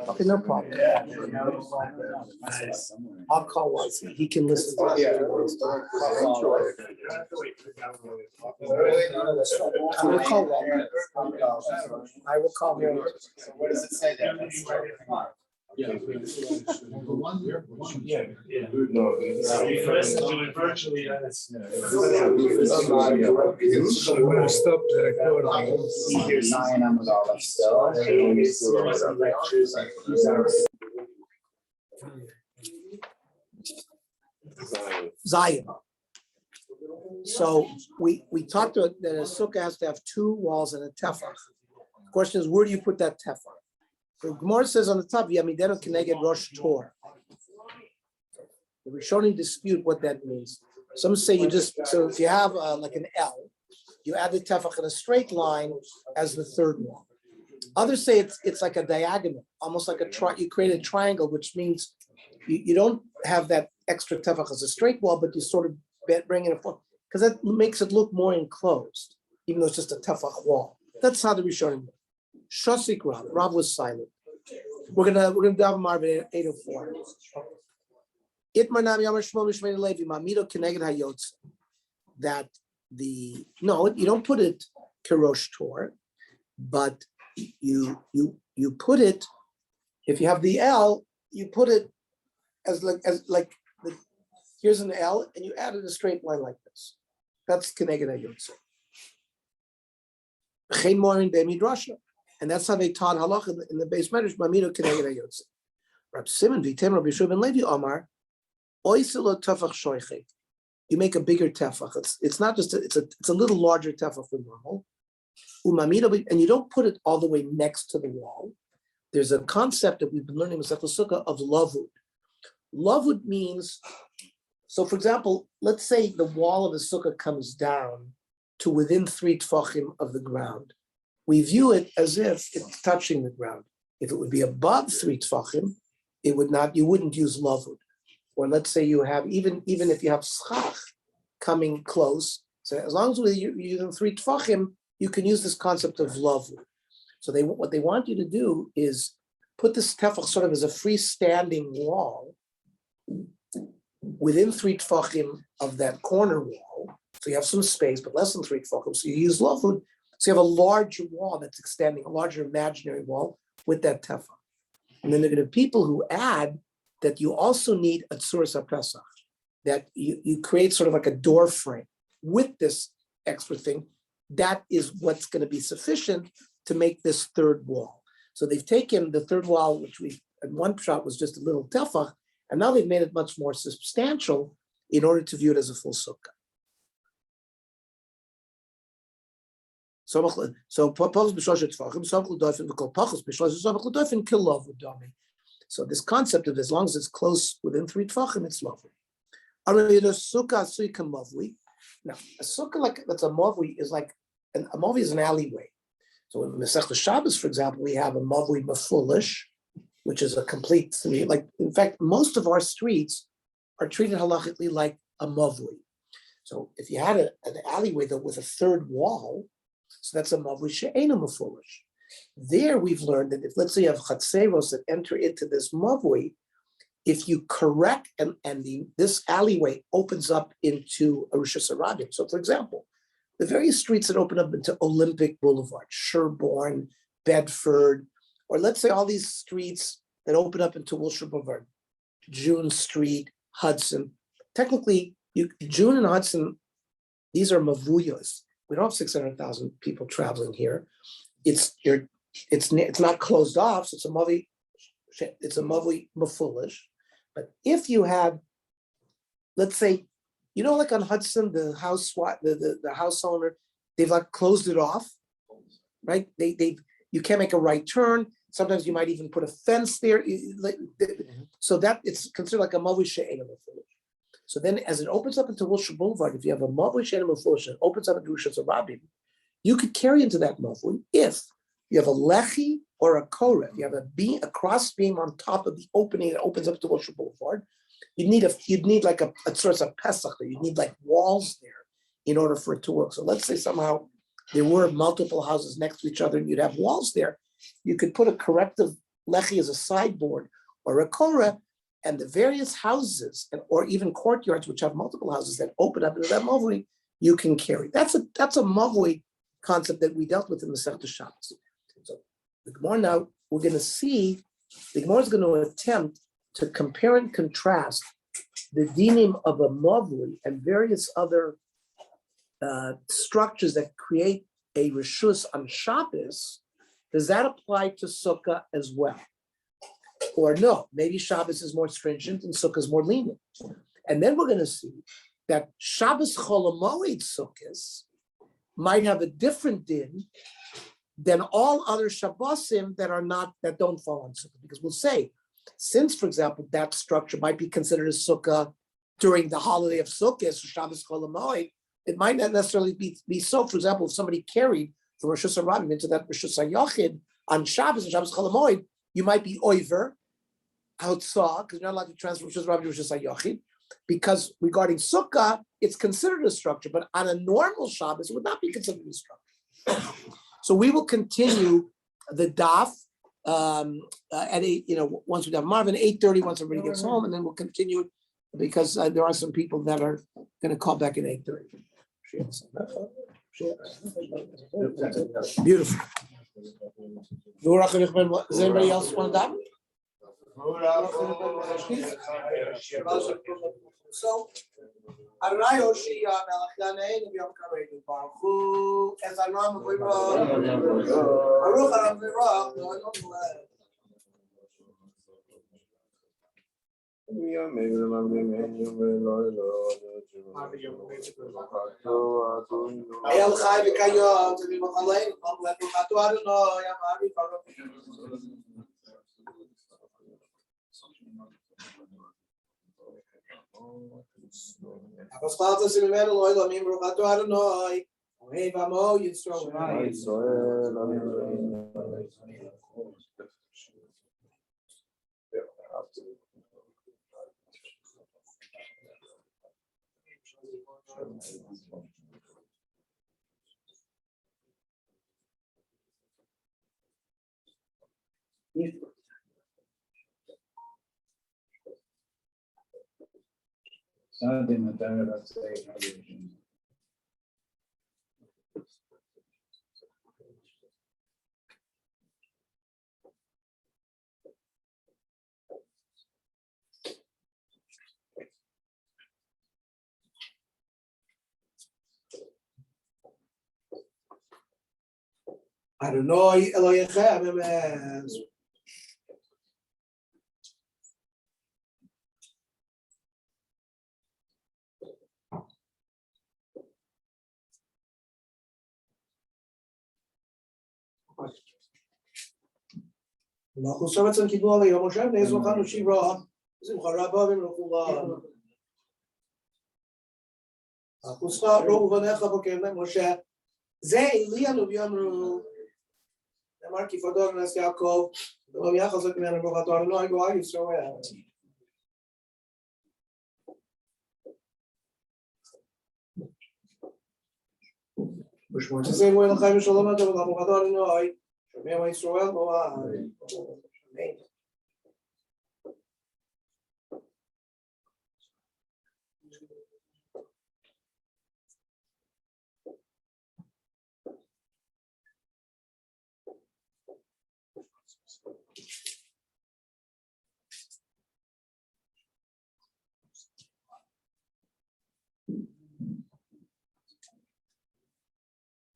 Okay, no problem. I'll call once. He can listen to it. I will call him. I will call him. So what does it say there? Virtually, Either Zion and Aleph still. Lectures and Zion. So we talked about that a sukkah has to have two walls and a tefach. The question is, where do you put that tefach? So Gemara says on the top, Yamidenu Keneged Rosh Tor. The Rishonim dispute what that means. Some say so if you have like an L, you add the tefach in a straight line as the third wall. Others say it's like a diagonal, almost like you create a triangle, which means you don't have that extra tefach as a straight wall, but you sort of bring it in front, because that makes it look more enclosed, even though it's just a tefach wall. That's how the Rishonim. Shosik Rav was silent. We're gonna daven Marv at 8:04. That you don't put it Kirosh Tor, but you put it, if you have the L, you put it as here's an L and you add it a straight line like this. That's Keneged HaYotze. V'chein morin be'midrasha. And that's how they taught halacha in the base medrash. Mamido Keneged HaYotze. Rab Simon v'tem Rabbi Yeshua ben Levi Omar, oiselo tefach shoichet. You make a bigger tefach. It's not just it's a little larger tefach than normal. Umamido, and you don't put it all the way next to the wall. There's a concept that we've been learning in Masechet Sukkah of lavud. Lavud means, so for example, let's say the wall of the sukkah comes down to within 3 tefachim of the ground. We view it as if it's touching the ground. If it would be above 3 tefachim, it would not. You wouldn't use lavud. Or let's say you have even if you have schach coming close. So as long as you're using 3 tefachim, you can use this concept of lavud. So what they want you to do is put this tefach sort of as a freestanding wall within 3 tefachim of that corner wall. So you have some space, but less than 3 tefachim. So you use lavud. So you have a larger wall that's extending, a larger imaginary wall with that tefach. And then there are going to be people who add that you also need a tzuras HaPesach, that you create sort of like a door frame with this extra thing. That is what's going to be sufficient to make this third wall. So they've taken the third wall, which we at one shot was just a little tefach, and now they've made it much more substantial in order to view it as a full sukkah. So this concept of as long as it's close within 3 tefachim, it's lovely. Now, a sukkah that's a mavui is like a mavui is an alleyway. So in Masechta Shabbos, for example, we have a mavui mafulish, which is a complete street. Like, in fact, most of our streets are treated halachically like a mavui. So if you had an alleyway though with a third wall, so that's a mavui she'ena mafulish. There we've learned that if, let's say, you have chatzeros that enter into this mavui, if you correct this alleyway opens up into a Rishus Harabim. So, for example, the various streets that open up into Olympic Boulevard, Sherborne, Bedford, or let's say all these streets that open up into Wilshire Boulevard, June Street, Hudson. Technically, June and Hudson, these are mavuyos. We don't have 600,000 people traveling here. It's not closed off, so it's a mavui mafulish. But if you had, let's say, like on Hudson, the house owner, they've like closed it off, right? You can't make a right turn. Sometimes you might even put a fence there. So that it's considered like a mavui she'ena mafulish. So then, as it opens up into Wilshire Boulevard, if you have a mavui she'ena mafulish and it opens up into Rishus Harabim, you could carry into that mavui if you have a lechi or a koreh. You have a cross beam on top of the opening that opens up to Wilshire Boulevard. You'd need like a tzuras HaPesach. You'd need like walls there in order for it to work. So let's say somehow there were multiple houses next to each other and you'd have walls there, you could put a corrective lechi as a sideboard or a korah, and the various houses or even courtyards which have multiple houses that open up into that mavui, you can carry. That's a mavui concept that we dealt with in the Masechta Shabbos. So the Gemara now, we're going to see, the Gemara is going to attempt to compare and contrast the dinim of a mavui and various other structures that create a reshus on Shabbos. Does that apply to Sukkah as well? Or no, maybe Shabbos is more stringent and Sukkah is more lenient. And then we're going to see that Shabbos Chol Hamoed Sukkahs might have a different din than all other Shabbosim that don't fall on Sukkah. Because we'll say, since, for example, that structure might be considered a Sukkah during the holiday of Sukkot, so Shabbos Chol Hamoed, it might not necessarily be so. For example, if somebody carried from Rosh Hashanah into that Rosh Hashanah on Shabbos and Shabbos Chol Hamoed, you might be over outside because you're not allowed to transfer Rosh Hashanah to Rosh Hashanah. Because regarding Sukkah, it's considered a structure, but on a normal Shabbos, it would not be considered a structure. So we will continue the daf at 8. Once we have Marvin 8:30, once everybody gets home, and then we'll continue because there are some people that are going to call back at 8:30. Beautiful. Does anybody else want to daf? So, Adonai Hoshi Melech Yanei Yom Kareinu Baruch Hu as Aram Baruch Aram Baruch. El Chai V'Kayom Tzivim V'Chalein Amlet V'Chatu Adonai Amari Baruch. Apostolata Simimenu Loi Lamim Baruch Adonai Ohev Amo Yisrael. Something that I would say. Adonai Elohechem Emes. אנחנו שבצם קידמו עלי יום השם נזוכנו שירה שמחה רבה ומלכולה החוסך רוב ובניך בקרן משה זה אלינו ויאמרו אמר כי פדור נס יעקב ולא יחזק ממנו ברוך אדוני גואל ישראל בשמות זה מועל חיים ושלום אדם ברוך אדוני שומע ישראל גואל אמן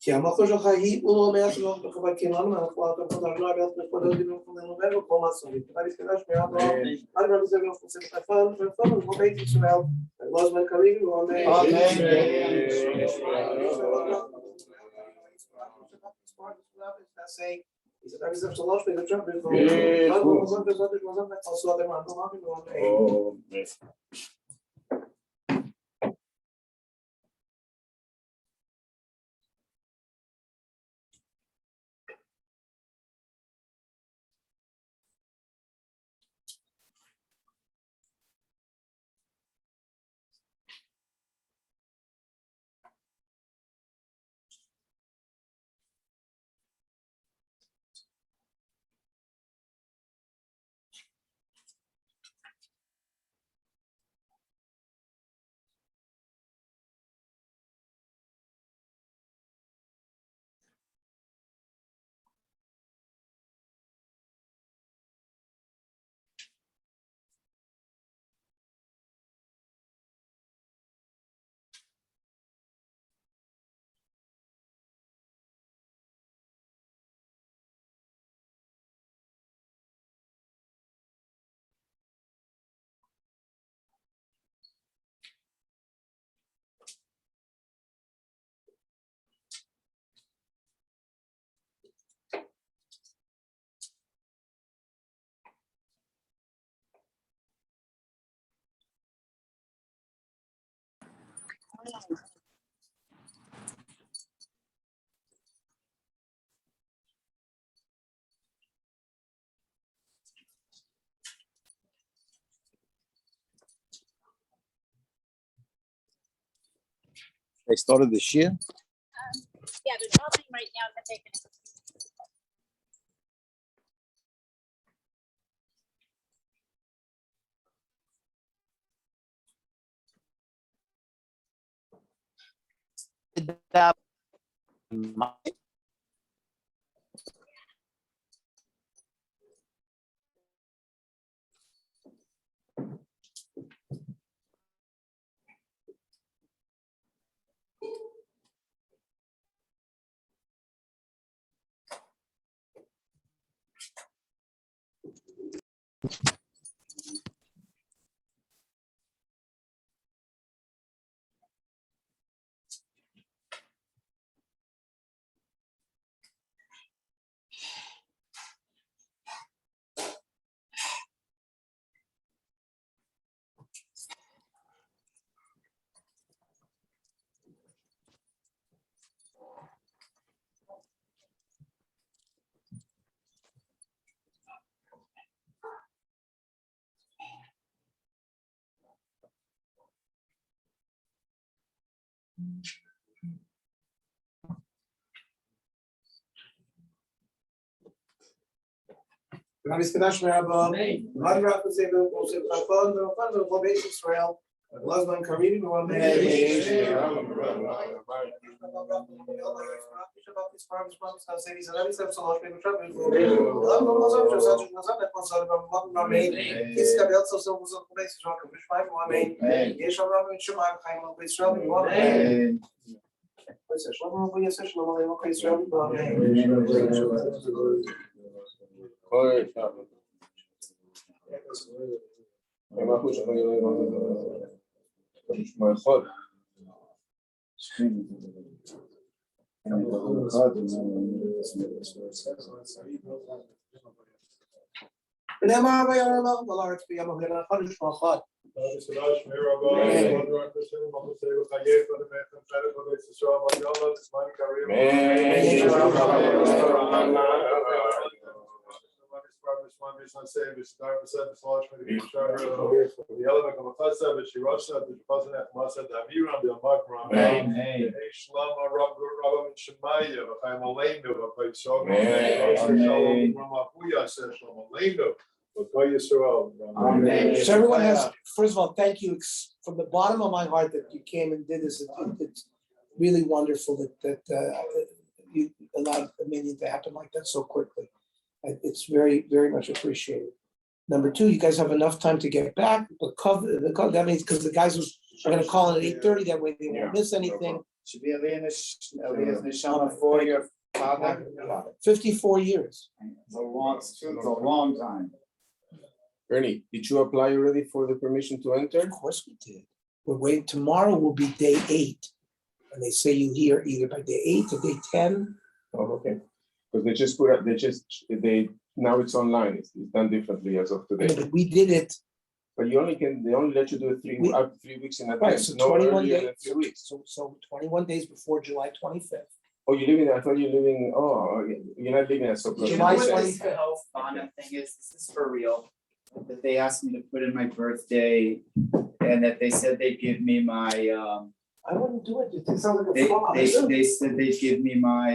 כי המחור שלך היא ולא אומר שלא בחברת קיננו ואנחנו לא תחזרנו עבד נפוד עוד דינו כולנו וכל מסורים. תודה להסתכל שמיעה בו, עד רבי זה גם חוסם את הפעם ופעם ולא בית ישראל. לא זמן קריב ואומר They started this year. Yeah, they're talking right now that they can. Rabbi Skadash Merabah, Mad Rafa Zebel, Moshe Chafon, the Base Israel, Glasman Karim, one So everyone has, first of all, thank you from the bottom of my heart that you came and did this. It's really wonderful that you allowed the meeting to happen like that so quickly. It's very, very much appreciated. Number two, you guys have enough time to get back. That means because the guys are going to call in at 8:30. That way they won't miss anything. Should be Elias Neshama for your father. 54 years. It's a long time. Ernie, did you apply already for the permission to enter? Of course we did. We're waiting. Tomorrow will be day 8. And they say you hear either by day 8 or day 10. Oh, okay. Because they just put up, they now it's online. It's done differently as of today. But we did it. But they only let you do it up to 3 weeks in Right, advance. so No 21 earlier than days. 3 weeks. So 21 days before July 25th. Oh, I thought you're living, you're not living at so close. You know July what 25th. this health Bono thing is? This is for real. That they asked me to put in my birthday and that they said they'd give me my, I wouldn't do it. It sounds like they, a fraud. they said they'd give me my,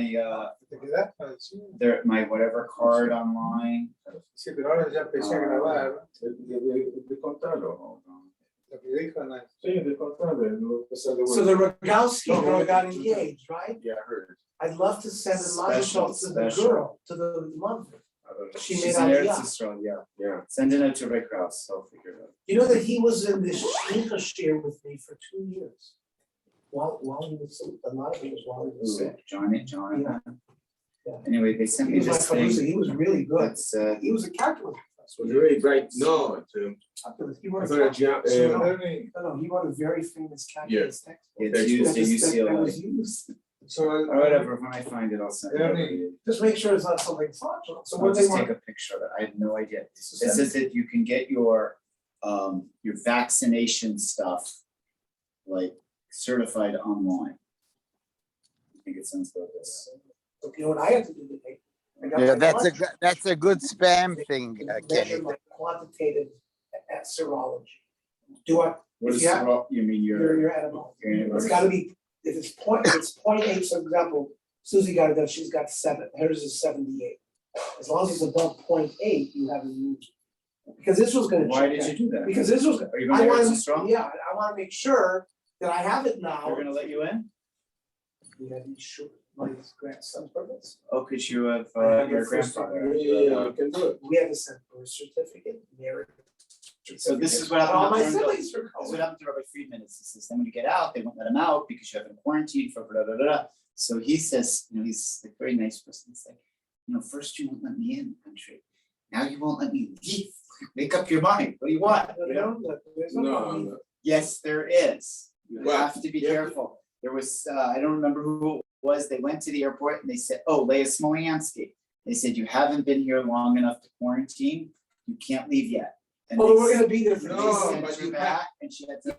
my whatever card online. Sí, pero ahora ya empecé a grabar. De contarlo. Sí, de contarlo. So the Rogalski girl got engaged, right? Yeah, I heard. I'd love to send a mazel tov to the Special. girl, to the mother. She made She's in Aliyah. Eretz Yisrael, yeah. Yeah. Sending it to Rick Krause, I'll figure it out. You know that he was in this shlicha shir with me for 2 years. While he was, a lot of it was while he was sick. Johnny. Yeah. Yeah. Anyway, they sent He me was my this producer. thing. He was really good. That's, He was a calculus So you're really bright. No, He wrote I a thought calculus. No, he wrote a very famous calculus text. it's used in That UCLA. was used. Or whatever, when I find it, I'll send it over to you. Just make sure it's not something fraudulent. So I'll what they just take want. a picture of it. I have no idea. It says that you can get your vaccination stuff, like certified online. I think it sounds about this. So, you know what I have to do today? I got Yeah, my that's blood that's a good spam thing, measure Kenny. my quantitative at serology. Do I? What if is you have- you mean Your animal. It's gotta be, if it's 0.8, so for example, Susie got it done, she's got 7, hers is 78. As long as it's above 0.8, you have immunity. Because this was gonna Why check did that. you do that? Because this was, Are you I gonna wanna, make it strong? yeah, I wanna make sure that I have it now. They're gonna let you in? We had these short, my grandson's birthdays. Oh, could you have I have your your first grandfather? Yeah, we can do it. We had to send birth certificate, marriage. So this is what certificate. All my happened. siblings were This is what going. happened to Rabbi Friedman. He says, then when you get out, they won't let him out because you have been quarantined for blah, blah, blah, blah. So he says, he's a very nice person. He's like, first you won't let me in the country. Now you won't let me leave. Make up your mind. What do you want? There's no problem. No. Yes, there is. You What? have to be Yeah. careful. There was, I don't remember who it was. They went to the airport and they said, oh, Leah Smolyansky. They said, you haven't been here long enough to quarantine. You can't leave yet. And Oh, they we're said- gonna be there for they No, sent but her you back and she had to.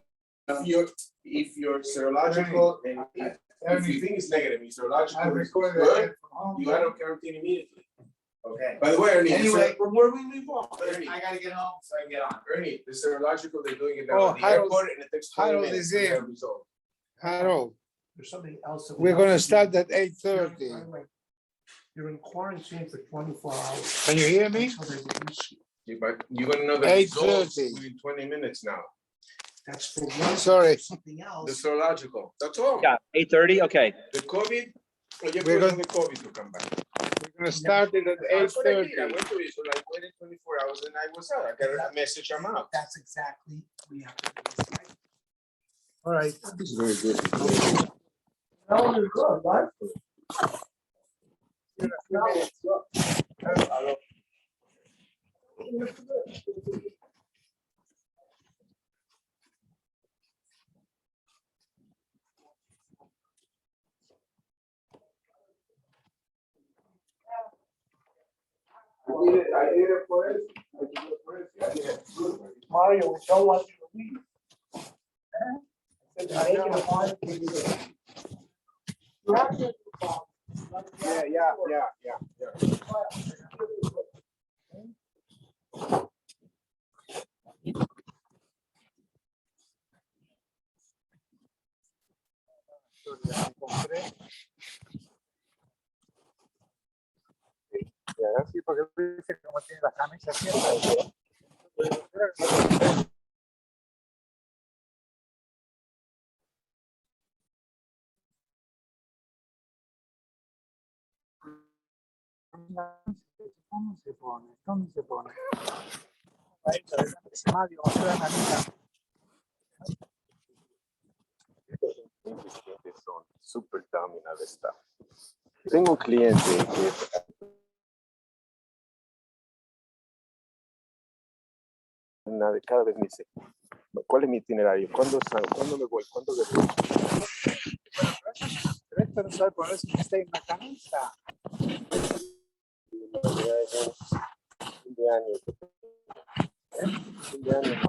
If you're serological and if everything is negative, you're serological is good, you gotta quarantine immediately. Okay. By the way, Ernie, Anyway. Where we leave off? Ernie, I gotta get home so I can get on. Ernie, the serological, they're doing it Oh, now at the Harold- airport and it takes 20 Harold minutes is to here. get a result. Harold, There's something else. that we we're have gonna to do. start at 8:30. You're in quarantine for 24 hours. Can you hear me? Until there's an issue. Yeah, but you're gonna know the 8:30. results within 20 minutes now. That's for one. Sorry. Something The else. serological, that's all. Yeah, 8:30, okay. The COVID, you're We're waiting the COVID to come back. We're gonna start it at That's what I did. I 8:30. went to Israel, I waited 24 hours and I was out. I got a message, I'm out. That's exactly, we have to do this, right? All right. It's very good. That one is good, right? I did it for it. I did it for it. I did it good. Mario, we don't want you to leave. I said, I ain't gonna find you. You have to- Yeah. Sí, porque dice como tiene la camisa ¿Cómo se pone? ¿Cómo se pone? Mario, Son super terminal stuff. Tengo un cliente que cada vez me dice, ¿cuál es mi itinerario? ¿Cuándo salgo? ¿Cuándo me voy? ¿Cuándo me voy? Esto no sabe ponerse que está en la camisa. Fin de año. Fin de año.